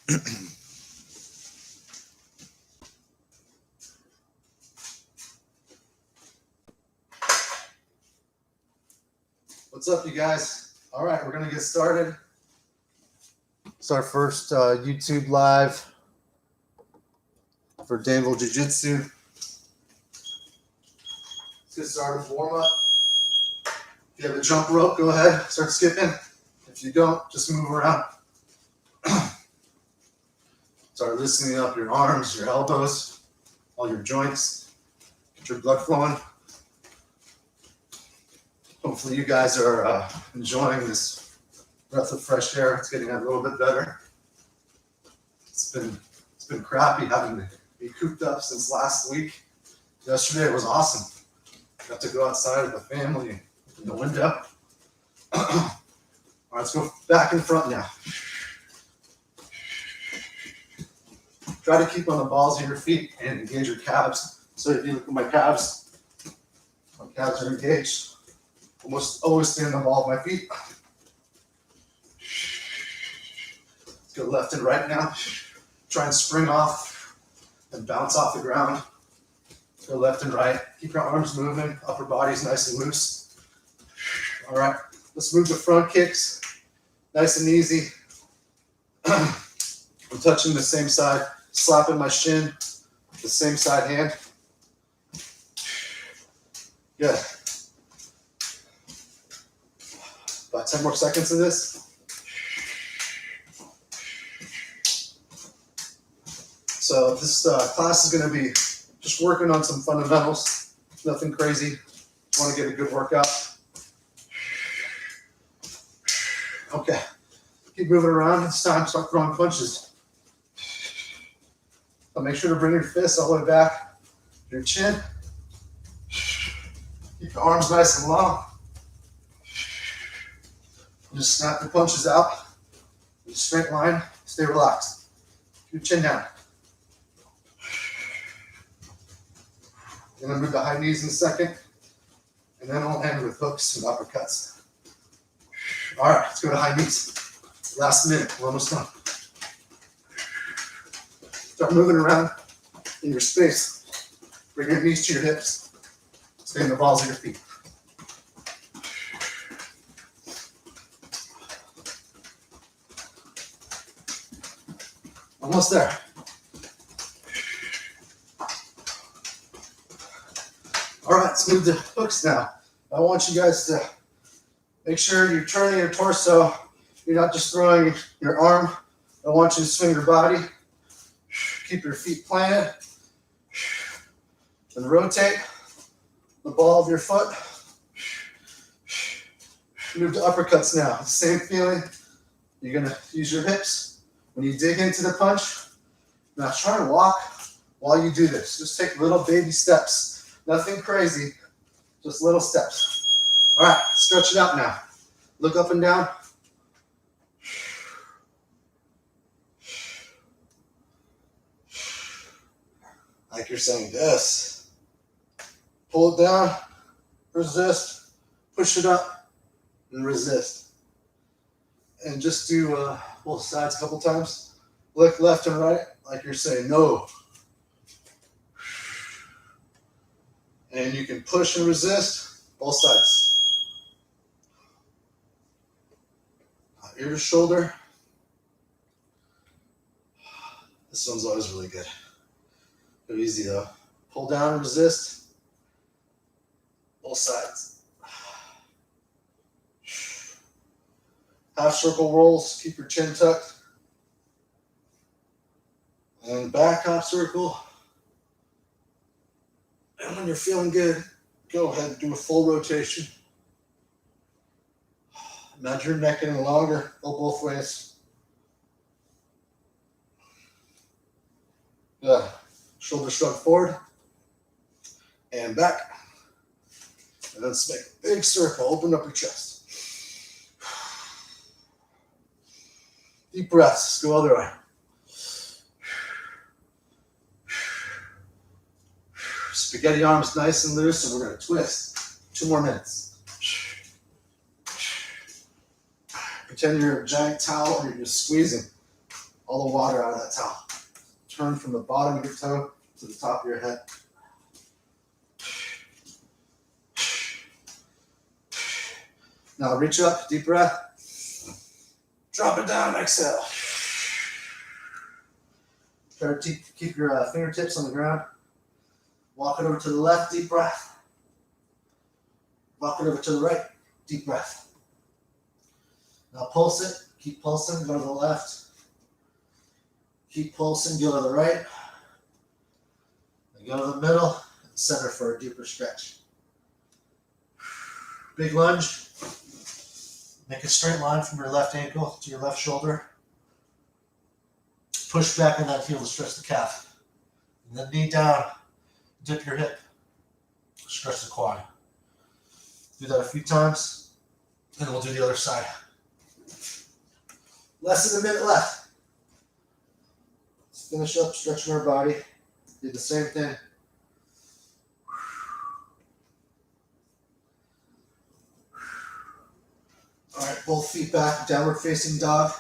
What's up, you guys? All right, we're gonna get started. It's our first YouTube live for Danville Jiu-Jitsu. Let's get started. Warm up. If you have a jump rope, go ahead, start skipping. If you don't, just move around. Start loosening up your arms, your elbows, all your joints. Get your blood flowing. Hopefully you guys are enjoying this breath of fresh air. It's getting a little bit better. It's been crappy having to be cooped up since last week. Yesterday it was awesome. Got to go outside with the family in the window. All right, let's go back in front now. Try to keep on the balls of your feet and engage your calves. So if you look at my calves are engaged. Almost always stay on the ball of my feet. Let's go left and right now. Try and spring off and bounce off the ground. Let's go left and right. Keep your arms moving. Upper body's nice and loose. All right, let's move to front kicks. Nice and easy. I'm touching the same side, slapping my shin, the same side hand. Good. About 10 more seconds of this. So this class is going to be just working on some fundamentals. Nothing crazy. Just want to get a good workout. Okay. Keep moving around. It's time to start throwing punches. So make sure to bring your fists all the way back to your chin. Keep your arms nice and long. Just snap the punches out in a straight line. Stay relaxed. Keep your chin down. I'm going to move to high knees in a second. And then I'll end with hooks and uppercuts. All right, let's go to high knees. Last minute. We're almost done. Start moving around in your space. Bring your knees to your hips. Stay in the balls of your feet. Almost there. All right, let's move to hooks now. I want you guys to make sure you're turning your torso. You're not just throwing your arm. I want you to swing your body. Keep your feet planted. And rotate the ball of your foot. Move to uppercuts now. Same feeling. You're going to use your hips. When you dig into the punch, now try to walk while you do this. Just take little baby steps. Nothing crazy, just little steps. All right, stretch it out now. Look up and down. Like you're saying this. Pull it down, resist, push it up, and resist. And just do both sides a couple times. Look left and right like you're saying no. And you can push and resist both sides. Ear to shoulder. This one's always really good. Go easy though. Pull down and resist. Both sides. Half circle rolls. Keep your chin tucked. And back half circle. And when you're feeling good, go ahead and do a full rotation. Imagine your neck getting longer. Go both ways. Good. Shoulder shrug forward. And back. And then let's make a big circle. Open up your chest. Deep breaths. Go other way. Spaghetti arms nice and loose, and we're going to twist. 2 more minutes. Pretend you're a giant towel and you're just squeezing. all the water out of that towel. Turn from the bottom of your toe to the top of your head. Now reach up, deep breath. Drop it down, exhale. Try to keep your fingertips on the ground. Walk it over to the left, deep breath. Walk it over to the right, deep breath. Now pulse it, keep pulsing, go to the left. Keep pulsing, go to the right. Then go to the middle and center for a deeper stretch. Big lunge. Make a straight line from your left ankle to your left shoulder. Push back on that heel to stretch the calf. And then knee down, dip your hip, stretch the quad. Do that a few times, and we'll do the other side. Less than a minute left. Let's finish up stretching our body. Do the same thing. All right, both feet back, downward facing dog.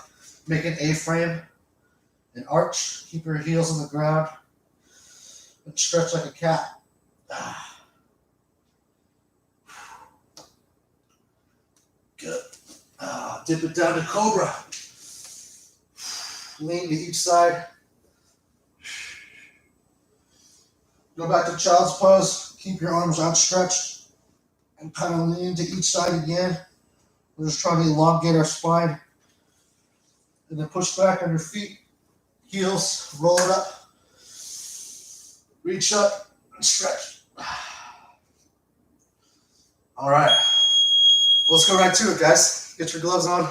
Make an A-frame, an arch. Keep your heels on the ground. And stretch like a cat. Good. Dip it down to cobra. Lean to each side. Go back to child's pose. Keep your arms outstretched. And kind of lean to each side again. We're just trying to elongate our spine. And then push back on your feet. Heels, roll it up. Reach up and stretch. All right. Let's go right to it, guys. Get your gloves on.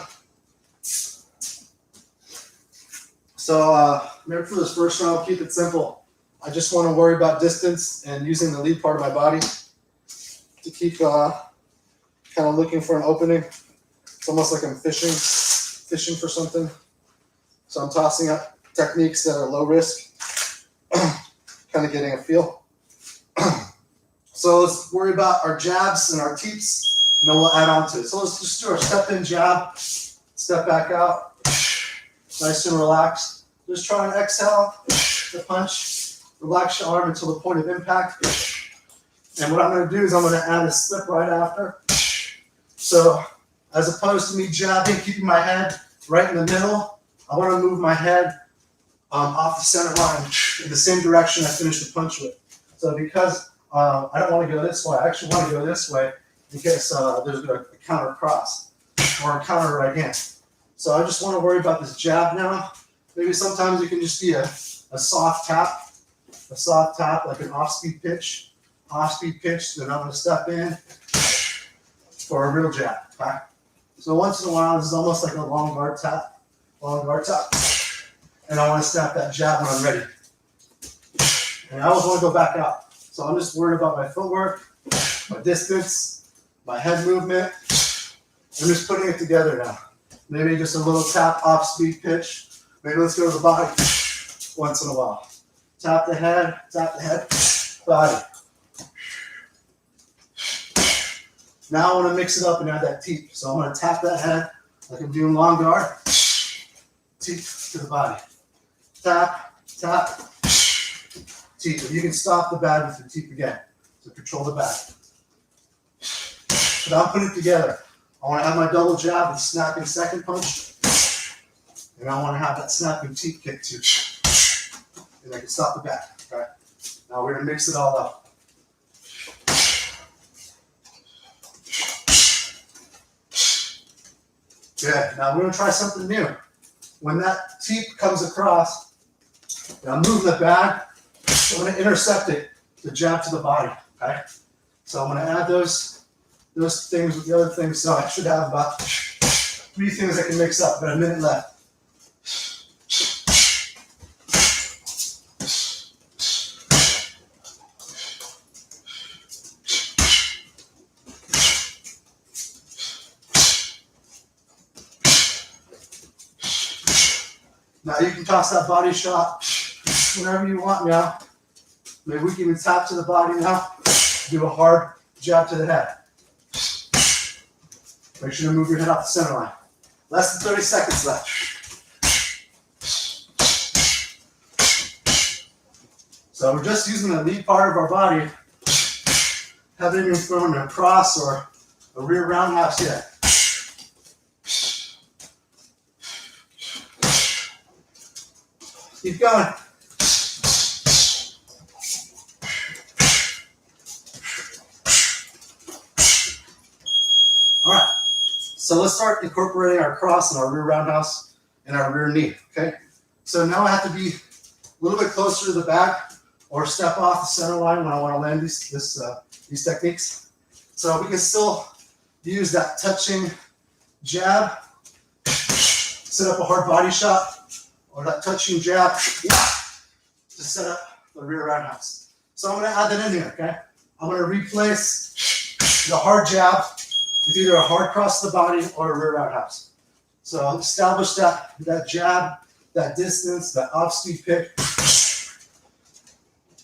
So remember, for this first round, keep it simple. I just want to worry about distance and using the lead part of my body to keep kind of looking for an opening. It's almost like I'm fishing for something. So I'm tossing up techniques that are low risk, kind of getting a feel. So let's worry about our jabs and our teeps, and then we'll add on to it. So let's just do our step in jab, step back out, nice and relaxed. Just try and exhale the punch, relax your arm until the point of impact. And what I'm going to do is I'm going to add a slip right after. So as opposed to me jabbing, keeping my head right in the middle, I want to move my head off the center line in the same direction I finished the punch with. So because I don't want to go this way, I actually want to go this way in case there's a counter cross or a counter right hand. So I just want to worry about this jab now. Maybe sometimes it can just be a soft tap like an off-speed pitch. Off-speed pitch, then I'm going to step in for a real jab. Okay? So once in a while, this is almost like a long guard tap. And I want to snap that jab when I'm ready. And I always want to go back out. So I'm just worried about my footwork, my distance, my head movement. I'm just putting it together now. Maybe just a little tap, off-speed pitch. Maybe let's go to the body once in a while. Tap the head, body. Now I want to mix it up and add that teep. So I'm going to tap that head like I'm doing long guard. Teep to the body. Tap, tap, teep. If you can stop the bag with your teep again. So control the bag. But I'll put it together. I want to have my double jab and snapping second punch. And I want to have that snapping teep kick too. And I can stop the bag. Okay? Now we're going to mix it all up. Good. Now we're going to try something new. When that teep comes across, and I'm moving the bag, I'm going to intercept it, the jab to the body. Okay? So I'm going to add those things with the other things. So I should have about 3 things I can mix up. Got a minute left. Now you can toss that body shot whenever you want now. Maybe we can even tap to the body now. Do a hard jab to the head. Make sure to move your head off the center line. Less than 30 seconds left. So we're just using the lead part of our body. Haven't even thrown a cross or a rear roundhouse yet. Keep going. All right. So let's start incorporating our cross and our rear roundhouse and our rear knee. Okay. So now I have to be a little bit closer to the back or step off the center line when I want to land these techniques. So we can still use that touching jab, set up a hard body shot, or that touching jab to set up the rear roundhouse. So I'm going to add that in here, okay? I'm going to replace the hard jab with either a hard cross to the body or a rear roundhouse. So establish that jab, that distance, that off-speed pick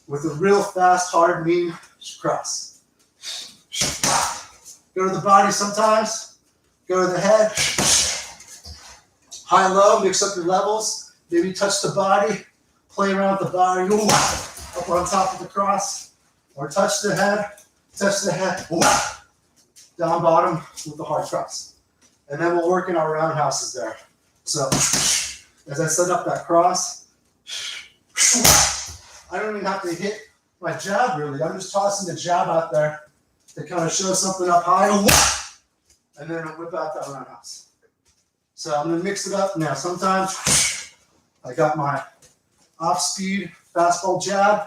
with a real fast, hard, mean cross. Go to the body sometimes, go to the head, high, low, mix up your levels, maybe touch the body, play around with the body, up on top of the cross, or touch the head, down bottom with the hard cross. And then we'll work in our roundhouses there. So as I set up that cross, I don't even have to hit my jab really. I'm just tossing the jab out there to kind of show something up high, and then I'll whip out that roundhouse. So I'm gonna mix it up now. Sometimes I got my off-speed fastball jab.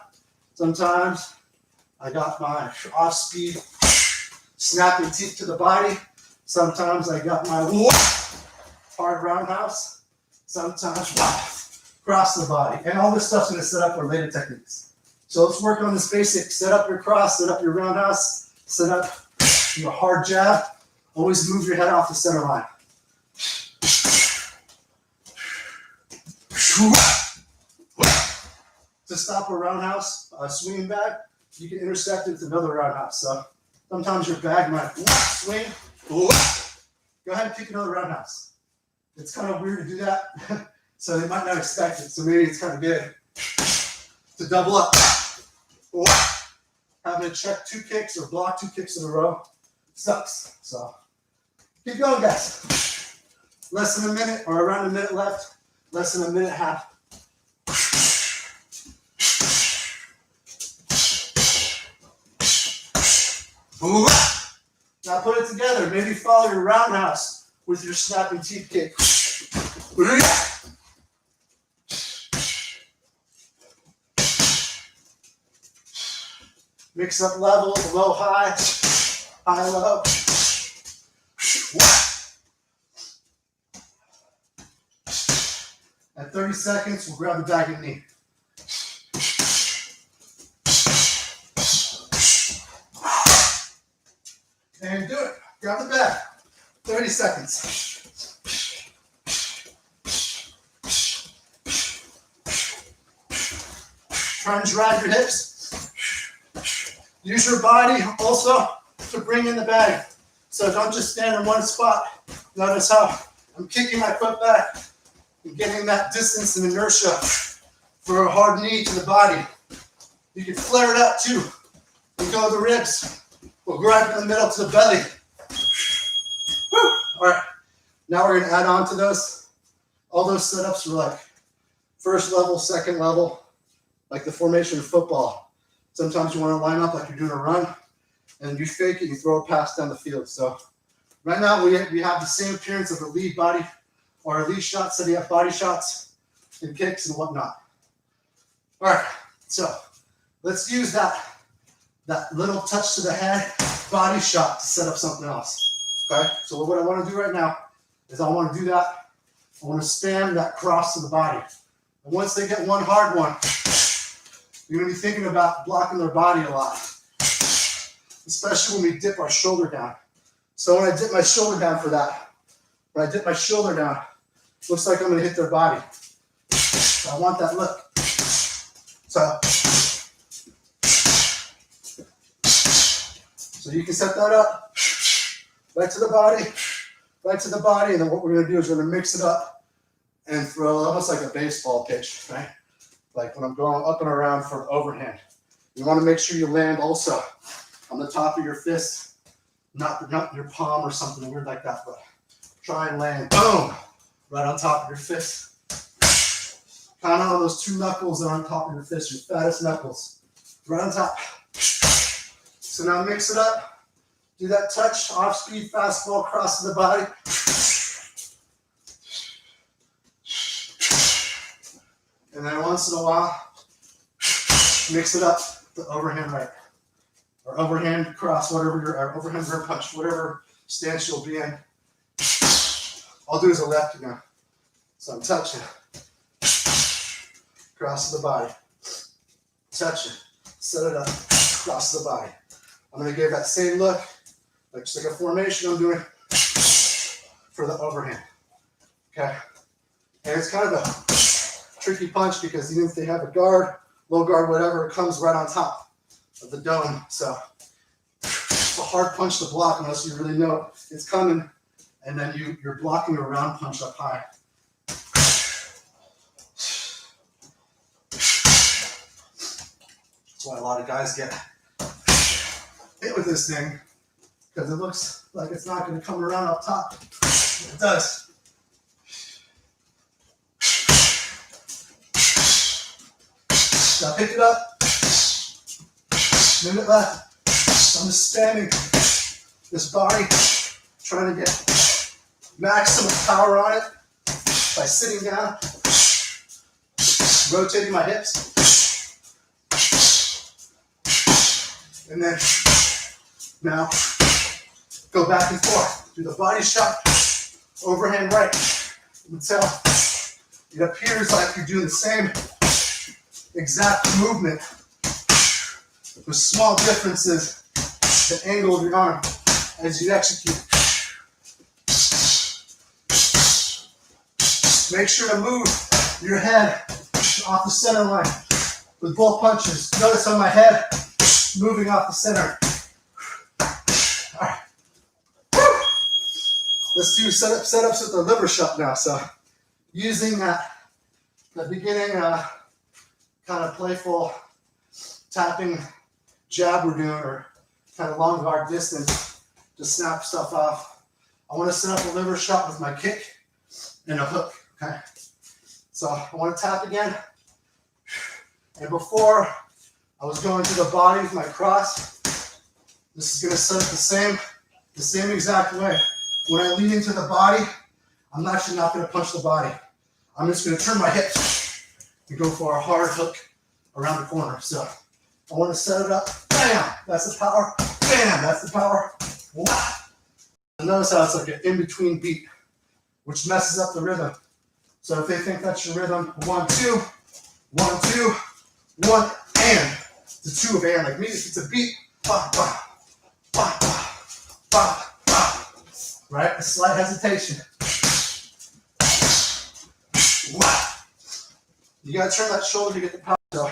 Sometimes I got my off-speed snapping teeth to the body. Sometimes I got my hard roundhouse. Sometimes cross the body. And all this stuff's gonna set up for later techniques. So let's work on this basic. Set up your cross, set up your roundhouse, set up your hard jab. Always move your head off the center line. To stop a roundhouse, swinging bag, you can intersect it with another roundhouse. So sometimes your bag might swing. Go ahead and kick another roundhouse. It's kind of weird to do that, so they might not expect it. So maybe it's kind of good to double up. Having to check 2 kicks or block 2 kicks in a row sucks. So keep going, guys. Less than a minute or around a minute left. Less than a minute and a half. Now put it together. Maybe follow your roundhouse with your snapping teeth kick. Mix up levels, low, high, high, low. At 30 seconds, we'll grab the bag and knee. And do it. Grab the bag. 30 seconds. Try and drive your hips. Use your body also to bring in the bag. So don't just stand in one spot. Notice how I'm kicking my foot back and getting that distance and inertia for a hard knee to the body. You can flare it out too. And go to the ribs. We'll grab in the middle to the belly. Woo. All right. Now we're going to add on to those. All those setups are like first level, second level, like the formation of football. Sometimes you want to line up like you're doing a run, and you fake it, you throw a pass down the field. So right now we have the same appearance of a lead body or a lead shot, setting up body shots and kicks and whatnot. All right, so let's use that little touch to the head body shot to set up something else. Okay, so what I want to do right now is I want to do that. I want to spam that cross to the body. And once they get one hard one, you're going to be thinking about blocking their body a lot, especially when we dip our shoulder down. So when I dip my shoulder down for that, looks like I'm going to hit their body. So I want that look. So you can set that up, right to the body, and then what we're going to do is we're going to mix it up and throw almost like a baseball pitch, right? like when I'm going up and around for overhand. You want to make sure you land also on the top of your fist, not your palm or something weird like that, but try and land, boom, right on top of your fist. Count on those two knuckles that are on top of your fist, your fattest knuckles, right on top. So now mix it up. Do that touch, off speed fastball, cross to the body. And then once in a while, mix it up, the overhand right. Or overhand cross, or overhand rear punch, whatever stance you'll be in. I'll do as a lefty now. So I'm touching. Cross to the body. Touch it. Set it up. Cross to the body. I'm going to give that same look, like just like a formation I'm doing for the overhand. Okay? And it's kind of a tricky punch because even if they have a guard, low guard, whatever, it comes right on top of the dome. So it's a hard punch to block unless you really know it's coming. And then you're blocking a round punch up high. That's why a lot of guys get hit with this thing, because it looks like it's not going to come around up top. It does. Now pick it up. Minute left. I'm just spamming this body, trying to get maximum power on it by sitting down, rotating my hips. And then now go back and forth. Do the body shot, overhand right. Until it appears like you're doing the same exact movement with small differences, the angle of your arm as you execute. Make sure to move your head off the center line with both punches. Notice on my head, moving off the center. All right. Let's do setups with the liver shot now. So using the beginning kind of playful tapping jab we're doing, or kind of long guard distance to snap stuff off. I want to set up a liver shot with my kick and a hook. Okay. So I want to tap again. And before I was going to the body with my cross. This is going to set up the same exact way. When I lean into the body, I'm actually not going to punch the body. I'm just going to turn my hips and go for a hard hook around the corner. So I want to set it up. Bam! That's the power. Bam! That's the power. Wow. And notice how it's like an in-between beat, which messes up the rhythm. So if they think that's your rhythm, 1, 2, 1, 2, 1, and. It's a 2 of and. Like me, it's a beat. Bah, bah, bah, bah, bah, bah. Right? A slight hesitation. Wow. You gotta turn that shoulder to get the power. So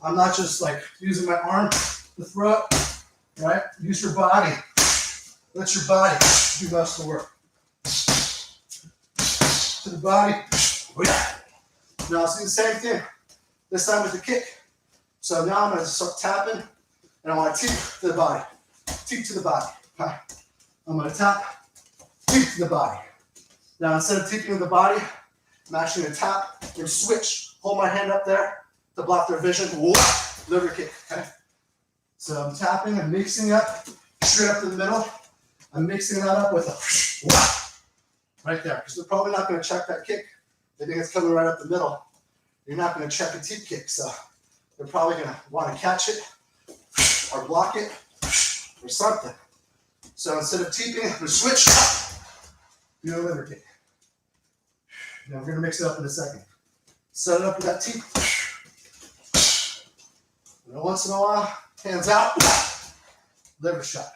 I'm not just like using my arm to throw it, right? Use your body. Let your body do most of the work. To the body. Now let's do the same thing. This time with the kick. So now I'm going to start tapping, and I want to teep to the body. Teep to the body. Okay? I'm going to tap, teep to the body. Now instead of teeping to the body, I'm actually going to tap and switch. Hold my hand up there to block their vision. Liver kick. Okay? So I'm tapping and mixing up straight up to the middle. I'm mixing that up with a right there, because they're probably not going to check that kick. They think it's coming right up the middle. You're not going to check a teep kick, so they're probably going to want to catch it or block it or something. So instead of teeping, we switch, do a liver kick. Now we're going to mix it up in a second. Set it up with that teep. And then once in a while, hands out, liver shot.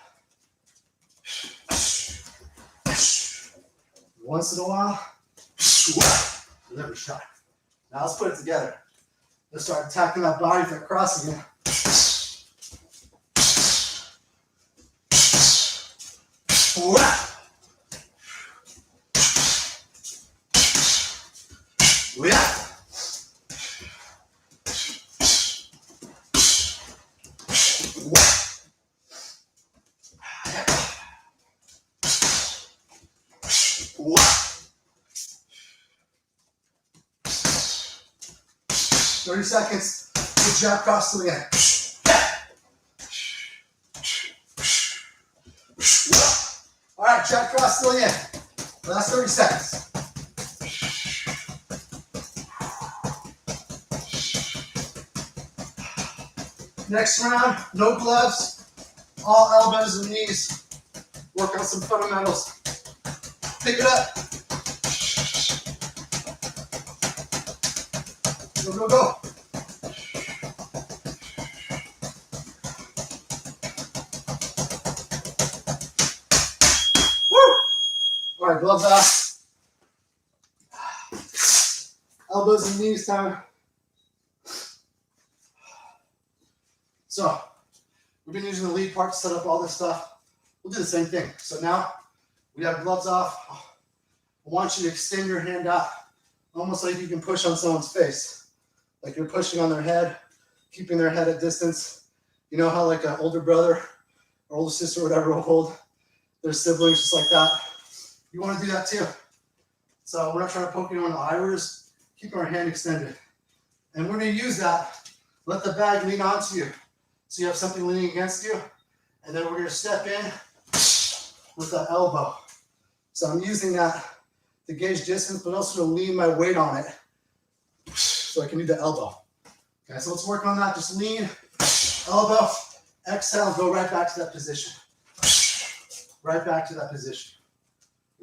Once in a while, liver shot. Now let's put it together. Let's start attacking that body with that cross again. 30 seconds. Good jab cross to the end. All right, jab cross to the end. Last 30 seconds. Next round, no gloves, all elbows and knees. Work on some fundamentals. Pick it up. Go, go, go. Woo! All right, gloves off. Elbows and knees time. So, we've been using the lead part to set up all this stuff. We'll do the same thing. So now, we have gloves off. I want you to extend your hand out, almost like you can push on someone's face. Like you're pushing on their head, keeping their head at distance. You know how like an older brother or older sister or whatever will hold their siblings just like that? You want to do that too. So we're not trying to poke you on the eye, we're just keeping our hand extended. And we're going to use that. Let the bag lean onto you. So you have something leaning against you. And then we're going to step in with the elbow. So I'm using that to gauge distance, but also to lean my weight on it so I can do the elbow. Okay, so let's work on that. Just lean, elbow, exhale, go right back to that position. Right back to that position.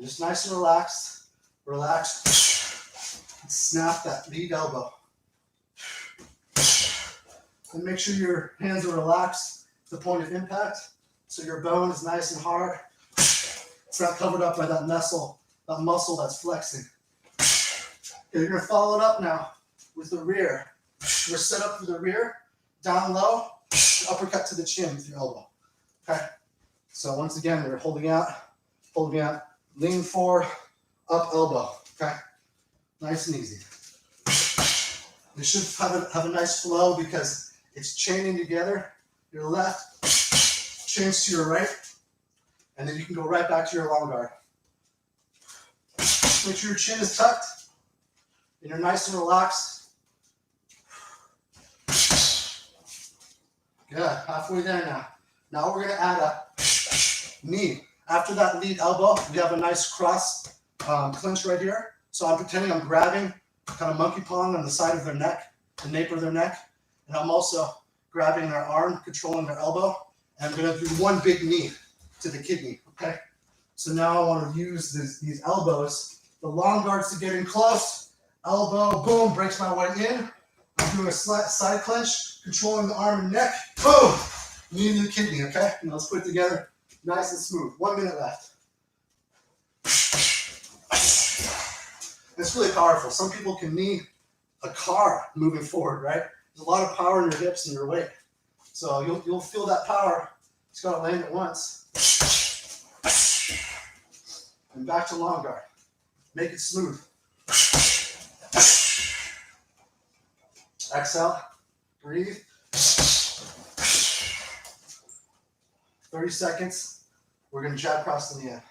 Just nice and relaxed. Relax. And snap that lead elbow. And make sure your hands are relaxed at the point of impact. So your bone is nice and hard. It's not covered up by that muscle that's flexing. Okay, you're gonna follow it up now with the rear. We're set up for the rear, down low, uppercut to the chin with your elbow. Okay, so once again, we're holding out, lean forward, up elbow. Okay, nice and easy. You should have a nice flow because it's chaining together. Your left chains to your right, and then you can go right back to your long guard. Make sure your chin is tucked and you're nice and relaxed. Good, halfway there now. Now we're gonna add a knee. After that lead elbow, we have a nice cross clinch right here. So I'm pretending I'm grabbing kind of monkey paw on the side of their neck, the nape of their neck. And I'm also grabbing their arm, controlling their elbow. And I'm gonna do one big knee to the kidney, okay? So now I wanna use these elbows, the long guards to get in close. Elbow, boom, breaks my way in. I'm doing a side clench, controlling the arm and neck. Boom! Knee to the kidney, okay? Now let's put it together nice and smooth. 1 minute left. It's really powerful. Some people can knee a car moving forward, right? There's a lot of power in your hips and your weight. So you'll feel that power. Just gotta land it once. And back to long guard. Make it smooth. Exhale, breathe. 30 seconds. We're gonna jab cross to the end.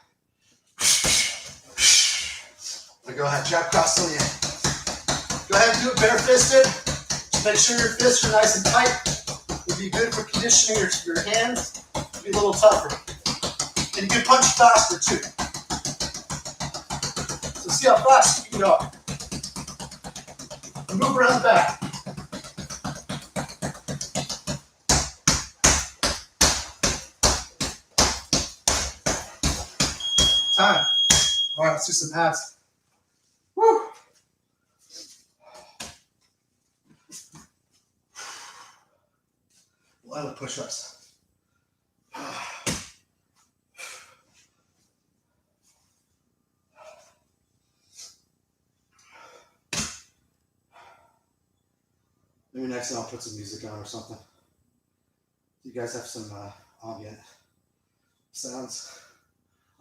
Go ahead, jab cross to the end. Go ahead and do it bare-fisted. Just make sure your fists are nice and tight. It'd be good for conditioning your hands. It'd be a little tougher. And you can punch faster too. So see how fast you can go. And move around the back. Time. All right, let's do some abs. Woo! A lot of push-ups. Maybe next time I'll put some music on or something. You guys have some ambient sounds.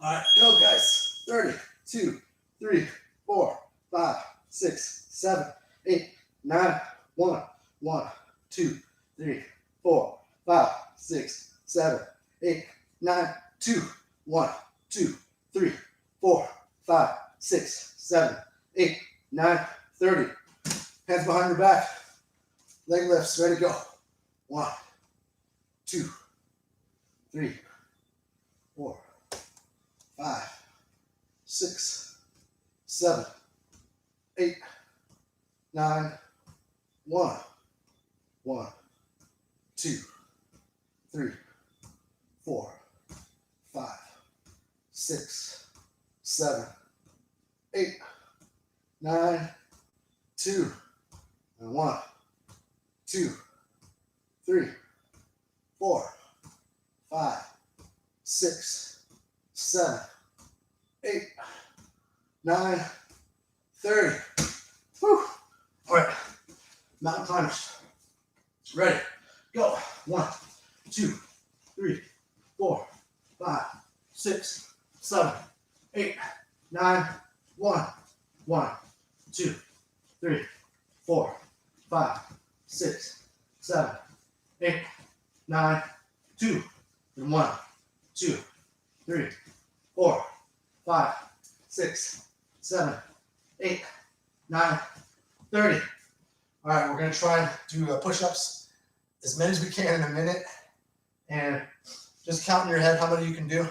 All right, go guys. 30, 2, 3, 4, 5, 6, 7, 8, 9, 1, 1, 2, 3, 4, 5, 6, 7, 8, 9, 2, 1, 2, 3, 4, 5, 6, 7, 8, 9, 30. Hands behind your back. Leg lifts, ready, go. 1, 2, 3, 4, 5, 6, 7, 8, 9, 1, 1, 2, 3, 4, 5, 6, 7, 8, 9, 2, and 1, 2, 3, 4, 5, 6, 7, 8, 9, 30. Whew. All right, mountain climbers. Ready, go. 1, 2, 3, 4, 5, 6, 7, 8, 9, 1, 1, 2, 3, 4, 5, 6, 7, 8, 9, 2, and 1, 2, 3, 4, 5, 6, 7, 8, 9, 30. All right, we're going to try and do push-ups as many as we can in a minute. And just count in your head how many you can do.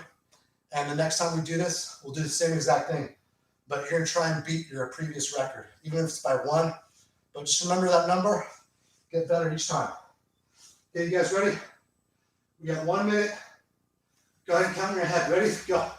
And the next time we do this, we'll do the same exact thing. But you're going to try and beat your previous record, even if it's by 1. But just remember that number. Get better each time. Okay, you guys ready? We got 1 minute. Go ahead and count in your head. Ready? Go.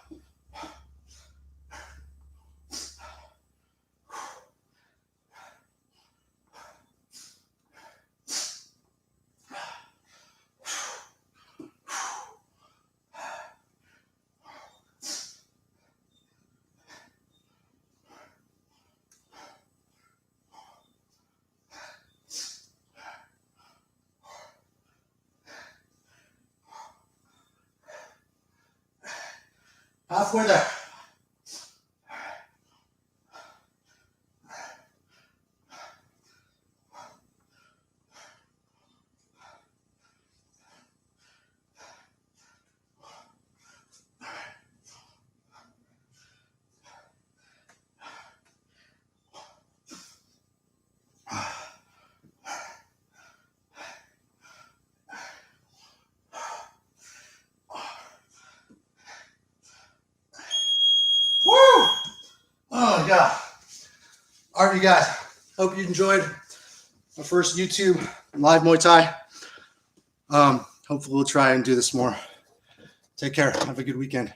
Halfway there. Oh, God. All right, you guys. Hope you enjoyed my first YouTube live Muay Thai. Hopefully we'll try and do this more. Take care. Have a good weekend.